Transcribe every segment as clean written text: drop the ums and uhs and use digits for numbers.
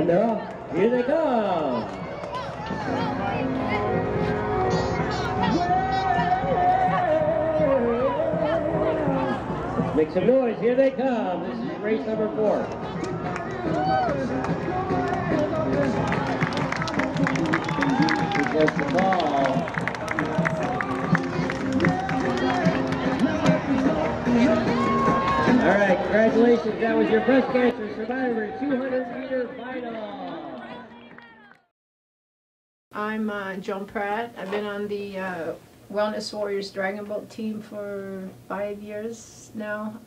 And here they come. Make some noise, here they come. This is race number 4. He gets the ball. All right, congratulations. That was your breast cancer survivor 200-meter final. I'm Joan Pratt. I've been on the Wellness Warriors Dragon Boat team for 5 years now.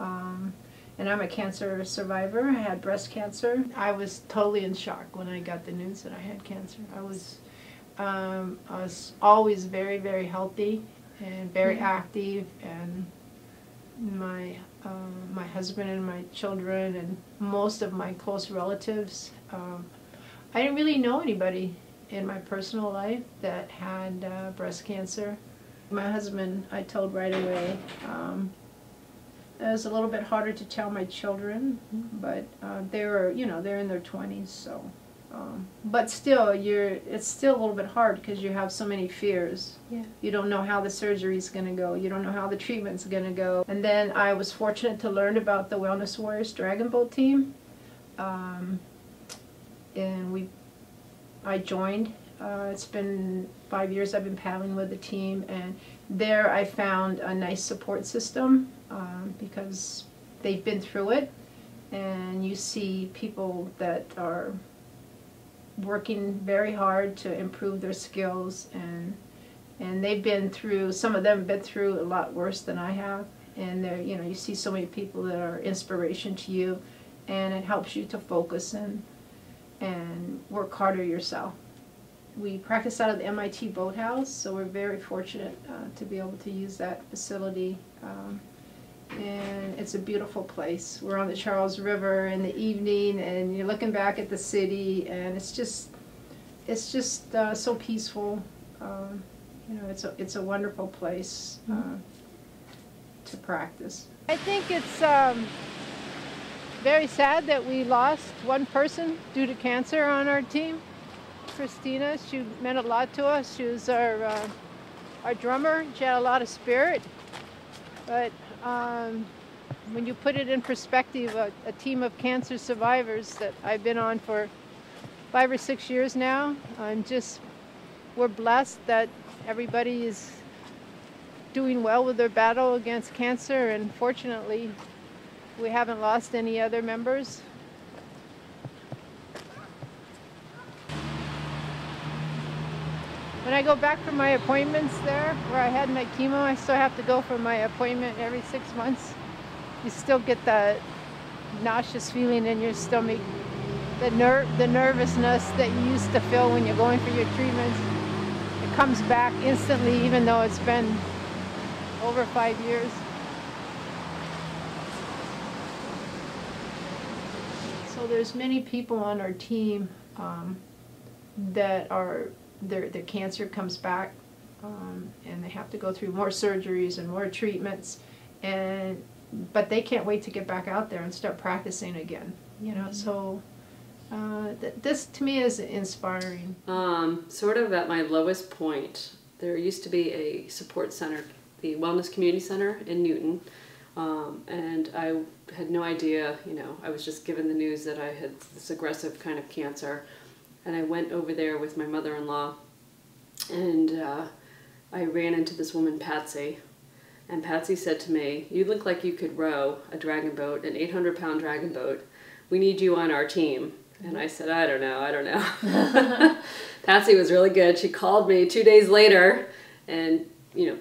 And I'm a cancer survivor. I had breast cancer. I was totally in shock when I got the news that I had cancer. I was always very, very healthy and very active, and my husband and my children and most of my close relatives. I didn't really know anybody in my personal life that had breast cancer. My husband, I told right away. It was a little bit harder to tell my children, but they were, they're in their 20s, so. But still, it's still a little bit hard because you have so many fears. Yeah. You don't know how the surgery's going to go. You don't know how the treatment's going to go. And then I was fortunate to learn about the Wellness Warriors Dragon Boat team, and I joined. It's been 5 years I've been paddling with the team, and there I found a nice support system because they've been through it, and you see people that are working very hard to improve their skills, and they've been through, some of them have been through a lot worse than I have, and they're, you see so many people that are inspiration to you, and it helps you to focus and work harder yourself. We practice out of the MIT Boathouse, so we're very fortunate to be able to use that facility. And it's a beautiful place. We're on the Charles River in the evening, and you're looking back at the city, and it's just so peaceful. It's a wonderful place to practice. I think it's very sad that we lost one person due to cancer on our team. Christina, she meant a lot to us. She was our drummer. She had a lot of spirit. But when you put it in perspective, a team of cancer survivors that I've been on for 5 or 6 years now, we're blessed that everybody is doing well with their battle against cancer, and fortunately, we haven't lost any other members. When I go back for my appointments there, where I had my chemo, I still have to go for my appointment every 6 months. You still get that nauseous feeling in your stomach, the nervousness that you used to feel when you're going for your treatments. It comes back instantly, even though it's been over 5 years. So there's many people on our team that are their cancer comes back, and they have to go through more surgeries and more treatments, but they can't wait to get back out there and start practicing again. So this to me is inspiring. Sort of at my lowest point, there used to be a support center, the Wellness Community Center in Newton, and I had no idea. I was just given the news that I had this aggressive kind of cancer. And I went over there with my mother-in-law, and I ran into this woman, Patsy. And Patsy said to me, "You look like you could row a dragon boat, an 800-pound dragon boat. We need you on our team." And I said, I don't know. Patsy was really good. She called me 2 days later and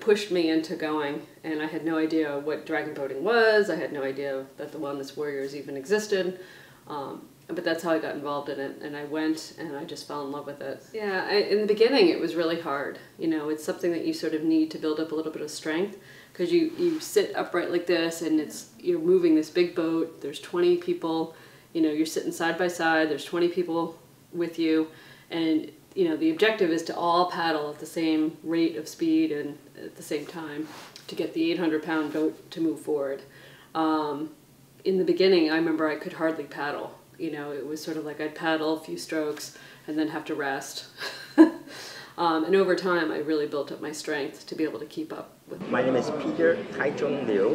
pushed me into going. And I had no idea what dragon boating was. I had no idea that the Wellness Warriors even existed. But that's how I got involved in it, and I went and I just fell in love with it. Yeah, in the beginning it was really hard. It's something that you sort of need to build up a little bit of strength, because you sit upright like this, and you're moving this big boat. There's 20 people, you're sitting side by side. There's 20 people with you, and the objective is to all paddle at the same rate of speed and at the same time to get the 800-pound boat to move forward. In the beginning, I remember I could hardly paddle. You know, it was sort of like I'd paddle a few strokes and then have to rest. And over time, I really built up my strength to be able to keep up with. My name is Peter Taichung Liu,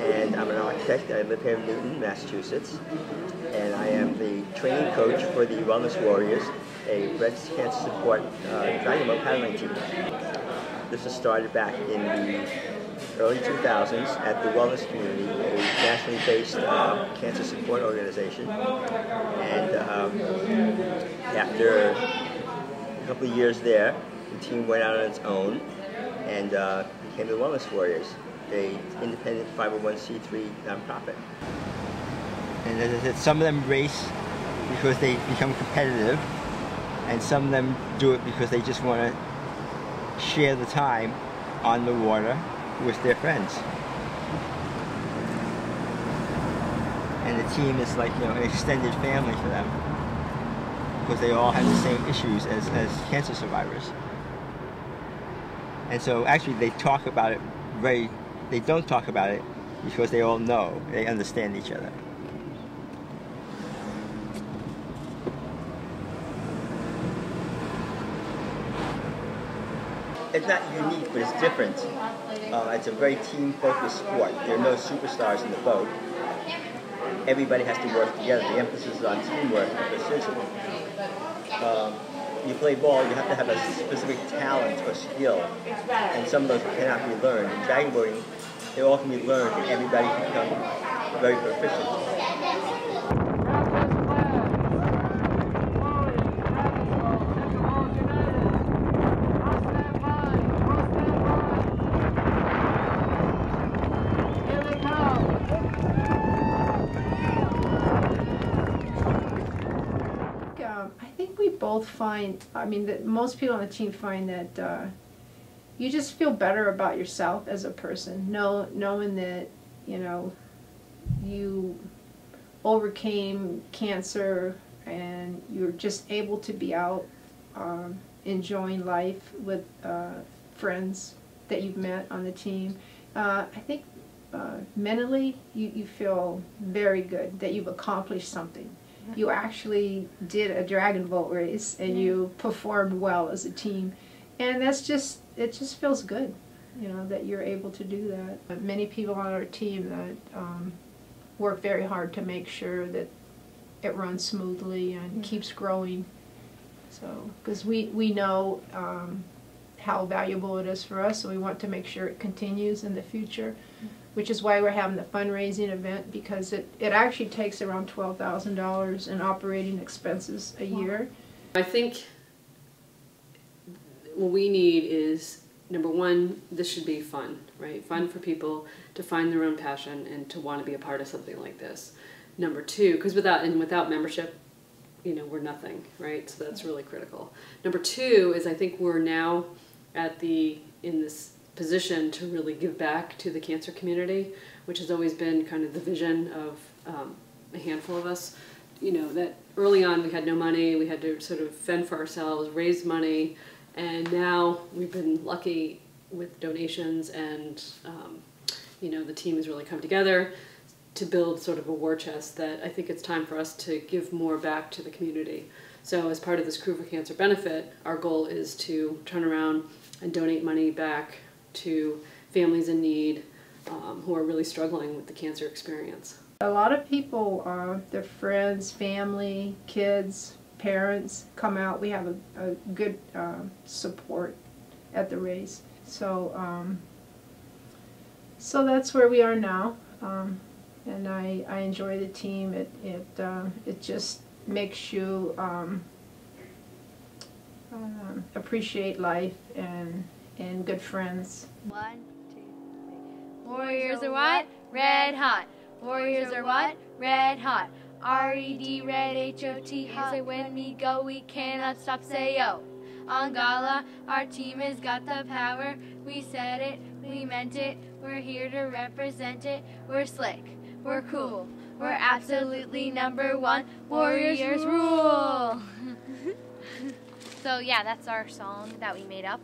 and I'm an architect. I live here in Newton, Massachusetts, and I am the training coach for the Wellness Warriors, a breast cancer support dragon boat paddling team. This was started back in the early 2000s at the Wellness Community, a nationally based cancer support organization. And after a couple of years there, the team went out on its own and became the Wellness Warriors, an independent 501c3 nonprofit. And as I said, some of them race because they become competitive, and some of them do it because they just want to share the time on the water with their friends. And the team is like, you know, an extended family for them, because they all have the same issues as cancer survivors. And so actually they talk about it they don't talk about it because they all know, they understand each other. It's not unique, but it's different. It's a very team-focused sport. There are no superstars in the boat. Everybody has to work together. The emphasis is on teamwork and precision. You play ball, you have to have a specific talent or skill, and some of those cannot be learned. In dragon boating, they all can be learned, and everybody can become very proficient. Both find, I mean, that most people on the team find that you just feel better about yourself as a person, knowing that, you know, you overcame cancer and you're just able to be out enjoying life with friends that you've met on the team. I think mentally you feel very good that you've accomplished something. You actually did a dragon boat race and you performed well as a team, and it just feels good, you know, that you're able to do that. Many people on our team that work very hard to make sure that it runs smoothly and keeps growing. So, because we know how valuable it is for us, so we want to make sure it continues in the future. Which is why we're having the fundraising event, because it actually takes around $12,000 in operating expenses a year. I think what we need is, number one, this should be fun, right? Fun for people to find their own passion and to want to be a part of something like this. Number two, because without membership, you know, we're nothing, right? So that's really critical. Number two is I think we're now in this position to really give back to the cancer community, which has always been kind of the vision of a handful of us. You know, that early on we had no money, we had to sort of fend for ourselves, raise money, and now we've been lucky with donations, and you know, the team has really come together to build sort of a war chest that I think it's time for us to give more back to the community. So as part of this Crew for Cancer benefit, our goal is to turn around and donate money back to families in need who are really struggling with the cancer experience. A lot of people, their friends, family, kids, parents come out. We have a good support at the race. So so that's where we are now, and I enjoy the team. It just makes you appreciate life and good friends. 1, 2, 3. Warriors are what? Red hot. Warriors are what? Red hot. R-E-D, red H-O-T, hot. Say when we go, we cannot stop, say yo. On Gala, our team has got the power. We said it, we meant it, we're here to represent it. We're slick, we're cool, we're absolutely #1. Warriors rule! So yeah, that's our song that we made up.